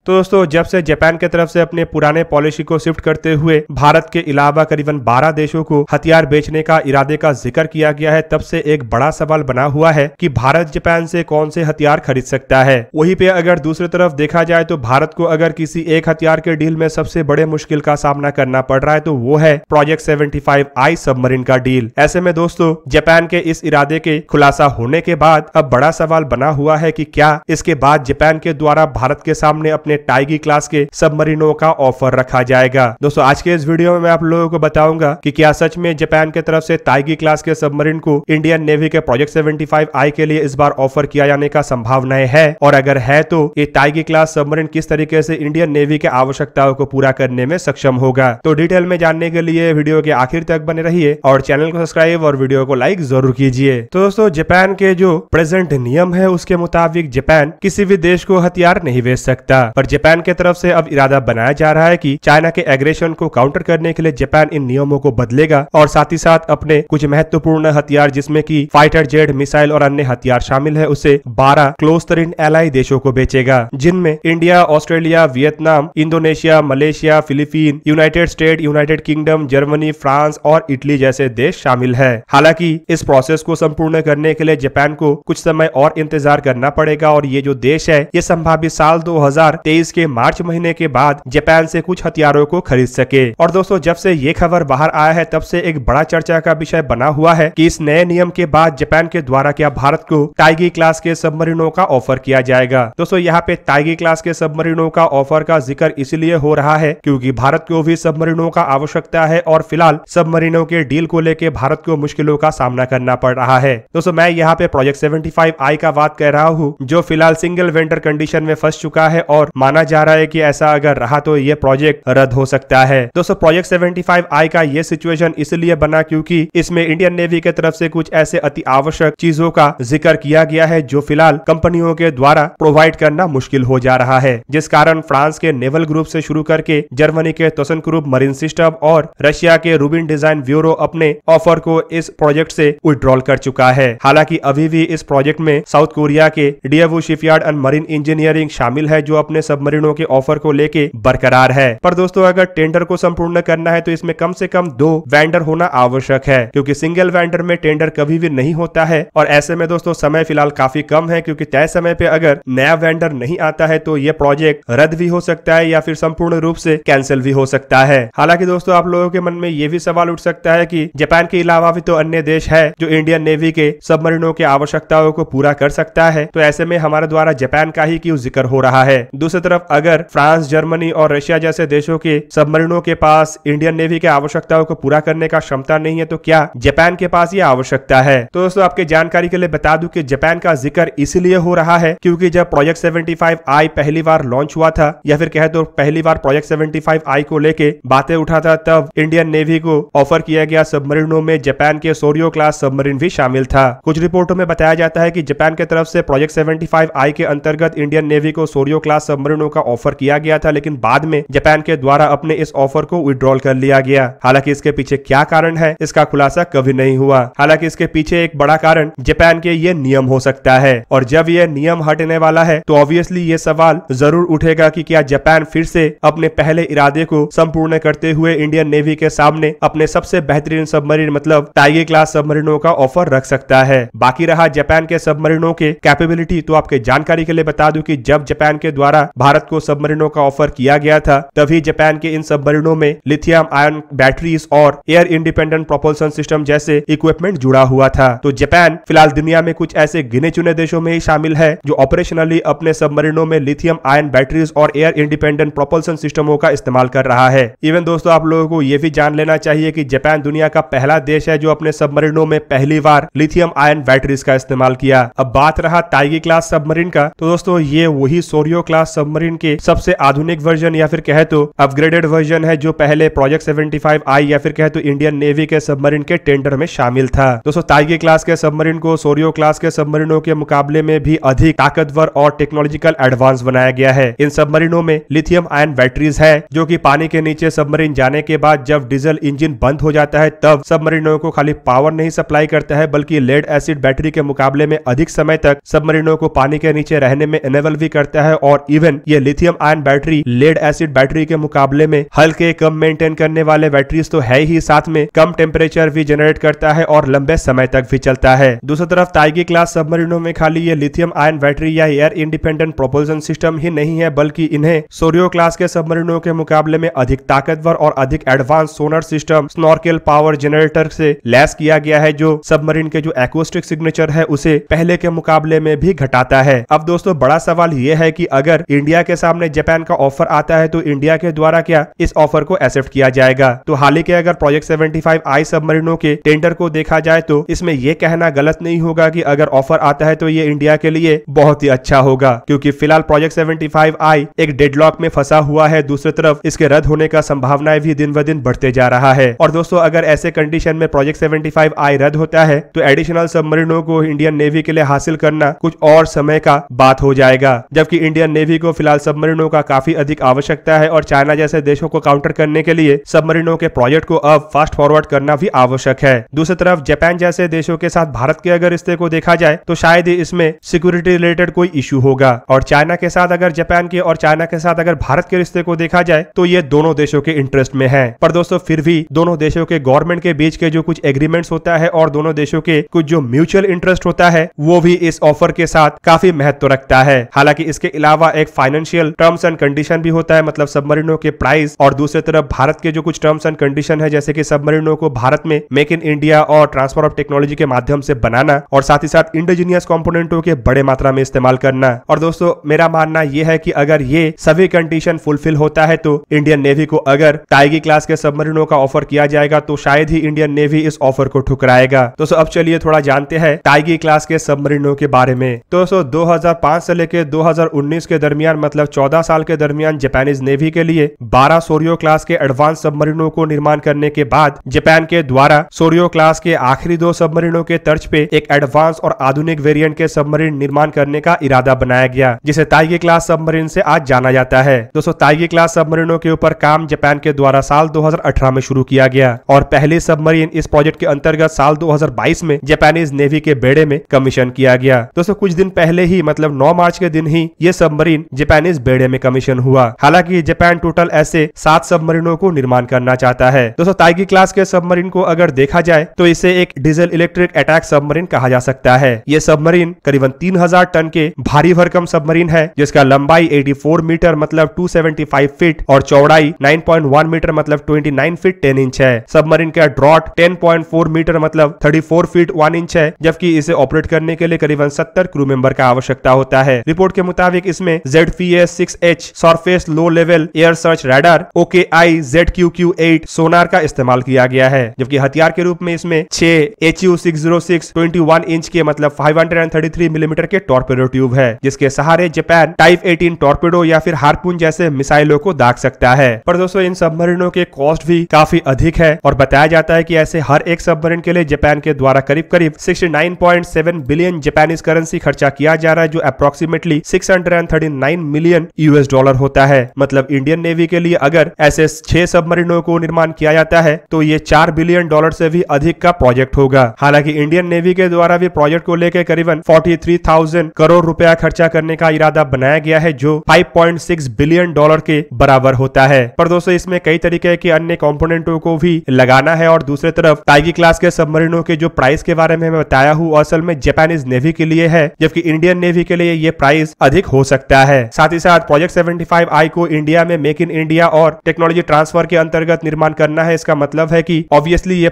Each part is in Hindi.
तो दोस्तों जब से जापान की तरफ से अपने पुराने पॉलिसी को शिफ्ट करते हुए भारत के अलावा करीबन 12 देशों को हथियार बेचने का इरादे का जिक्र किया गया है, तब से एक बड़ा सवाल बना हुआ है कि भारत जापान से कौन से हथियार खरीद सकता है। वहीं पे अगर दूसरी तरफ देखा जाए तो भारत को अगर किसी एक हथियार के डील में सबसे बड़े मुश्किल का सामना करना पड़ रहा है तो वो है प्रोजेक्ट 75I सबमरीन का डील। ऐसे में दोस्तों जापान के इस इरादे के खुलासा होने के बाद अब बड़ा सवाल बना हुआ है कि क्या इसके बाद जापान के द्वारा भारत के सामने अपने टाइगी क्लास के सबमरीनों का ऑफर रखा जाएगा। दोस्तों आज के इस वीडियो में मैं आप लोगों को बताऊंगा कि क्या सच में जापान की तरफ से टाइगी क्लास के सबमरीन को इंडियन नेवी के प्रोजेक्ट 75I के लिए इस बार ऑफर किया जाने का संभावनाएं है, और अगर है तो ये टाइगी क्लास सबमरीन किस तरीके से इंडियन नेवी के आवश्यकताओं को पूरा करने में सक्षम होगा। तो डिटेल में जानने के लिए वीडियो के आखिर तक बने रहिए और चैनल को सब्सक्राइब और वीडियो को लाइक जरूर कीजिए। तो दोस्तों जापान के जो प्रेजेंट नियम है उसके मुताबिक जापान किसी भी देश को हथियार नहीं बेच सकता, पर जापान की तरफ से अब इरादा बनाया जा रहा है कि चाइना के एग्रेशन को काउंटर करने के लिए जापान इन नियमों को बदलेगा और साथ ही साथ अपने कुछ महत्वपूर्ण हथियार जिसमें कि फाइटर जेट मिसाइल और अन्य हथियार शामिल है उसे 12 क्लोज तरीन एलाई देशों को बेचेगा, जिनमें India, Australia, Vietnam, Indonesia, Malaysia, Philippine, United state, United kingdom, Germany, France और इटली जैसे देश शामिल है। हालांकि इस प्रोसेस को संपूर्ण करने के लिए जापान को कुछ समय और इंतजार करना पड़ेगा और ये जो देश है ये संभावित साल 2023 के मार्च महीने के बाद जापान से कुछ हथियारों को खरीद सके। और दोस्तों जब से ये खबर बाहर आया है तब से एक बड़ा चर्चा का विषय बना हुआ है कि इस नए नियम के बाद जापान के द्वारा क्या भारत को टाइगी क्लास के सबमरीनों का ऑफर किया जाएगा। दोस्तों यहाँ पे टाइगी क्लास के सबमरीनों का ऑफर का जिक्र इसलिए हो रहा है क्योंकि भारत को भी सबमरीनों का आवश्यकता है और फिलहाल सबमरीनों के डील को लेकर भारत को मुश्किलों का सामना करना पड़ रहा है। दोस्तों मैं यहाँ पे प्रोजेक्ट 75I का बात कर रहा हूँ जो फिलहाल सिंगल वेंडर कंडीशन में फंस चुका है और माना जा रहा है कि ऐसा अगर रहा तो ये प्रोजेक्ट रद्द हो सकता है। दोस्तों प्रोजेक्ट 75I का ये सिचुएशन इसलिए बना क्योंकि इसमें इंडियन नेवी की तरफ से कुछ ऐसे अति आवश्यक चीजों का जिक्र किया गया है जो फिलहाल कंपनियों के द्वारा प्रोवाइड करना मुश्किल हो जा रहा है, जिस कारण फ्रांस के नेवल ग्रुप से शुरू करके जर्मनी के तोसन ग्रुप मरीन सिस्टम और रशिया के रूबिन डिजाइन ब्यूरो अपने ऑफर को इस प्रोजेक्ट से विड्रॉल कर चुका है। हालांकि अभी भी इस प्रोजेक्ट में साउथ कोरिया के डियावू शिपयार्ड एंड मरीन इंजीनियरिंग शामिल है जो अपने सबमरीनों के ऑफर को लेके बरकरार है। पर दोस्तों अगर टेंडर को संपूर्ण करना है तो इसमें कम से कम 2 वेंडर होना आवश्यक है, क्योंकि सिंगल वेंडर में टेंडर कभी भी नहीं होता है और ऐसे में दोस्तों समय फिलहाल काफी कम है, क्योंकि तय समय पे अगर नया वेंडर नहीं आता है तो ये प्रोजेक्ट रद्द भी हो सकता है या फिर संपूर्ण रूप से कैंसिल भी हो सकता है। हालांकि दोस्तों आप लोगों के मन में ये भी सवाल उठ सकता है कि जापान के अलावा भी तो अन्य देश है जो इंडियन नेवी के सबमरीनों की आवश्यकताओं को पूरा कर सकता है, तो ऐसे में हमारे द्वारा जापान का ही क्यों जिक्र हो रहा है। दूसरी तरफ अगर फ्रांस, जर्मनी और रशिया जैसे देशों के सबमरीनों के पास इंडियन नेवी की आवश्यकताओं को पूरा करने का क्षमता नहीं है तो क्या जापान के पास ये आवश्यकता है। तो दोस्तों आपके जानकारी के लिए बता दूं कि जापान का जिक्र इसलिए हो रहा है क्योंकि जब प्रोजेक्ट 75I पहली बार लॉन्च हुआ था या फिर कहे तो पहली बार प्रोजेक्ट 75I को लेके बातें उठा था, तब इंडियन नेवी को ऑफर किया गया सबमरीनों में जापान के सोरियो क्लास सबमरीन भी शामिल था। कुछ रिपोर्टों में बताया जाता है कि जापान की तरफ से प्रोजेक्ट 75I के अंतर्गत इंडियन नेवी को सोरियो क्लास सबमरीनों का ऑफर किया गया था, लेकिन बाद में जापान के द्वारा अपने इस ऑफर को विड्रॉल कर लिया गया। हालांकि इसके पीछे क्या कारण है इसका खुलासा कभी नहीं हुआ। हालांकि इसके पीछे एक बड़ा कारण जापान के ये नियम हो सकता है, और जब ये नियम हटने वाला है तो ऑब्वियसली ये सवाल जरूर उठेगा कि क्या जापान फिर से अपने पहले इरादे को संपूर्ण करते हुए इंडियन नेवी के सामने अपने सबसे बेहतरीन सबमरीन मतलब टाइगी क्लास सबमरीनों का ऑफर रख सकता है। बाकी रहा जापान के सबमरीनों के कैपेबिलिटी, तो आपके जानकारी के लिए बता दूं कि जब जापान के द्वारा भारत को सबमरीनों का ऑफर किया गया था तभी जापान के इन सबमरीनों में लिथियम आयन बैटरीज और एयर इंडिपेंडेंट प्रोपल्सन सिस्टम जैसे इक्विपमेंट जुड़ा हुआ था। तो जापान फिलहाल दुनिया में कुछ ऐसे गिने चुने देशों में ही शामिल है जो ऑपरेशनली अपने सबमरीनों में लिथियम आयन बैटरीज और एयर इंडिपेंडेंट प्रोपल्सन सिस्टमों का इस्तेमाल कर रहा है। इवन दोस्तों आप लोगों को यह भी जान लेना चाहिए कि जापान दुनिया का पहला देश है जो अपने सबमरीनों में पहली बार लिथियम आयन बैटरीज का इस्तेमाल किया। अब बात रहा टाइगी क्लास सबमरीन का, तो दोस्तों ये वही सोरियो क्लास सबमरीन के सबसे आधुनिक वर्जन या फिर कहे तो अपग्रेडेड वर्जन है जो पहले प्रोजेक्ट 75I या फिर कहे तो इंडियन नेवी के सबमरीन के टेंडर में शामिल था। दोस्तों टाइगी क्लास के सबमरीन को सोरियो क्लास के सबमरीनों के मुकाबले में भी अधिक ताकतवर और टेक्नोलॉजिकल एडवांस बनाया गया है। इन सबमरीनों में लिथियम आयन बैटरीज है जो कि पानी के नीचे सबमरीन जाने के बाद जब डीजल इंजन बंद हो जाता है तब सबमरीनों को खाली पावर नहीं सप्लाई करता है बल्कि लेड एसिड बैटरी के मुकाबले में अधिक समय तक सबमरीनों को पानी के नीचे रहने में एनेबल भी करता है और इवन ये lithium ion battery lead acid battery के मुकाबले में हल्के कम मेंटेन करने वाले बैटरीज तो है ही, साथ में कम टेम्परेचर भी जनरेट करता है और लंबे समय तक भी चलता है। दूसरी तरफ ताइगी क्लास सबमरीनों में खाली ये लिथियम आयन बैटरी या एयर इंडिपेंडेंट प्रोपल्शन सिस्टम ही नहीं है, बल्कि इन्हें सोरियो क्लास के सबमरीनों के मुकाबले में अधिक ताकतवर और अधिक एडवांस सोनर सिस्टम स्नॉर्केल पावर जनरेटर से लैस किया गया है, जो सबमरीन के जो एक्वास्टिक सिग्नेचर है उसे पहले के मुकाबले में भी घटाता है। अब दोस्तों बड़ा सवाल यह है कि अगर इंडिया के सामने जापान का ऑफर आता है तो इंडिया के द्वारा क्या इस ऑफर को एक्सेप्ट किया जाएगा। तो हाल ही के अगर प्रोजेक्ट 75I सबमरीनों के टेंडर को देखा जाए तो इसमें यह कहना गलत नहीं होगा कि अगर ऑफर आता है तो ये इंडिया के लिए बहुत ही अच्छा होगा, क्योंकि फिलहाल प्रोजेक्ट 75I एक डेडलॉक में फंसा हुआ है। दूसरी तरफ इसके रद्द होने का संभावनाएं भी दिन ब दिन बढ़ते जा रहा है। और दोस्तों अगर ऐसे कंडीशन में प्रोजेक्ट 75I रद्द होता है तो एडिशनल सबमरीनों को इंडियन नेवी के लिए हासिल करना कुछ और समय का बात हो जाएगा, जबकि इंडियन नेवी को फिलहाल सबमरीनों का काफी अधिक आवश्यकता है और चाइना जैसे देशों को काउंटर करने के लिए सबमरीनों के प्रोजेक्ट को अब फास्ट फॉरवर्ड करना भी आवश्यक है। दूसरी तरफ जापान जैसे देशों के साथ भारत के अगर रिश्ते को देखा जाए तो शायद ही इसमें सिक्योरिटी रिलेटेड कोई इश्यू होगा, और चाइना के साथ अगर जापान के और चाइना के साथ अगर भारत के रिश्ते को देखा जाए तो ये दोनों देशों के इंटरेस्ट में है। पर दोस्तों फिर भी दोनों देशों के गवर्नमेंट के बीच के जो कुछ एग्रीमेंट्स होता है और दोनों देशों के कुछ जो म्यूचुअल इंटरेस्ट होता है वो भी इस ऑफर के साथ काफी महत्व रखता है। हालांकि इसके अलावा एक फाइनेंशियल टर्म्स एंड कंडीशन भी होता है, मतलब सबमरीनों के प्राइस, और दूसरी तरफ भारत के जो कुछ टर्म्स एंड कंडीशन है जैसे कि सबमरीनों को भारत में मेक इन इंडिया और ट्रांसफर ऑफ टेक्नोलॉजी के माध्यम से बनाना और साथ ही साथ इंडिजिनियस कंपोनेंटों के बड़े मात्रा में इस्तेमाल करना। और दोस्तों मेरा मानना यह है कि अगर ये सभी कंडीशन फुलफिल होता है तो इंडियन नेवी को अगर ताइगी क्लास के सबमरीनों का ऑफर किया जाएगा तो शायद ही इंडियन नेवी इस ऑफर को ठुकराएगा। दोस्तों अब चलिए थोड़ा जानते हैं ताइगी क्लास के सबमरीनों के बारे में। दोस्तों 2005 से लेकर 2019 के दरमियान, मतलब 14 साल के दरमियान जापानीज नेवी के लिए 12 सोरियो क्लास के एडवांस सबमरीनों को निर्माण करने के बाद जापान के द्वारा सोरियो क्लास के आखिरी 2 सबमरीनों के तर्ज पे एक एडवांस और आधुनिक वेरिएंट के सबमरीन निर्माण करने का इरादा बनाया गया, जिसे ताइगी क्लास सबमरीन से आज जाना जाता है। दोस्तों ताइगी क्लास सबमरीनों के ऊपर काम जापान के द्वारा साल 2018 में शुरू किया गया और पहली सबमरीन इस प्रोजेक्ट के अंतर्गत साल 2022 में जापानीज नेवी के बेड़े में कमीशन किया गया। दोस्तों कुछ दिन पहले ही, मतलब 9 मार्च के दिन ही ये सबमरीन जापानीज बेड़े में कमीशन हुआ। हालांकि जापान टोटल ऐसे 7 सबमरीनों को निर्माण करना चाहता है। दोस्तों ताइगी क्लास के सबमरीन को अगर देखा जाए तो इसे एक डीजल इलेक्ट्रिक अटैक सबमरीन कहा जा सकता है। ये सबमरीन करीबन 3000 टन के भारी भरकम सबमरीन है, जिसका लंबाई 84 मीटर मतलब 275 फीट और चौड़ाई 9.1 मीटर मतलब 29 फीट 10 इंच है। सबमरीन का ड्रॉट 10.4 मीटर मतलब 34 फीट 1 इंच है, जबकि इसे ऑपरेट करने के लिए करीबन 70 क्रू मेंबर का आवश्यकता होता है। रिपोर्ट के मुताबिक इसमें ZPS-6H surface low level air search radar OKI ZQQ-8 सोनार का इस्तेमाल किया गया है, जबकि हथियार के रूप में इसमें 6 HU-606 21 इंच के मतलब 533 मिलीमीटर के टॉर्पेडो ट्यूब है, जिसके सहारे जापान टाइप 18 टॉर्पेडो या फिर हार्पून जैसे मिसाइलों को दाग सकता है। पर दोस्तों इन सबमरीनों के कॉस्ट भी काफी अधिक है और बताया जाता है कि ऐसे हर एक सबमरीन के लिए जापान के द्वारा करीब करीब 69.7 बिलियन जापानीज करेंसी खर्चा किया जा रहा है, जो अप्रोक्सीमेटली 639 मिलियन $US होता है। मतलब इंडियन नेवी के लिए अगर ऐसे 6 सबमरीनों को निर्माण किया जाता है तो ये $4 बिलियन से भी अधिक का प्रोजेक्ट होगा। हालांकि इंडियन नेवी के द्वारा भी प्रोजेक्ट को लेकर करीबन 43,000 करोड़ रुपया खर्चा करने का इरादा बनाया गया है, जो $5.6 बिलियन के बराबर होता है। पर दोस्तों इसमें कई तरीके के अन्य कंपोनेंटों को भी लगाना है। और दूसरी तरफ ताइगी क्लास के सबमरीनों के जो प्राइस के बारे में मैं बताया हूँ असल में जापानीज नेवी के लिए है, जबकि इंडियन नेवी के लिए ये प्राइस अधिक हो सकता है। साथ ही साथ प्रोजेक्ट 75I को इंडिया में मेक इन इंडिया और टेक्नोलॉजी ट्रांसफर के अंतर्गत निर्माण करना है। इसका मतलब है कि ऑब्वियसली ये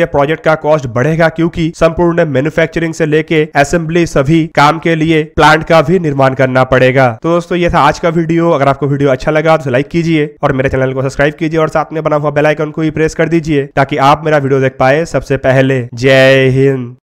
प्रोजेक्ट का कॉस्ट बढ़ेगा, क्योंकि संपूर्ण मैन्युफैक्चरिंग से लेके असेंबली सभी काम के लिए प्लांट का भी निर्माण करना पड़ेगा। तो दोस्तों ये था आज का वीडियो। अगर आपको वीडियो अच्छा लगा तो लाइक कीजिए और मेरे चैनल को सब्सक्राइब कीजिए और साथ में बना हुआ बेल आइकन को भी प्रेस कर दीजिए ताकि आप मेरा वीडियो देख पाए सबसे पहले। जय हिंद।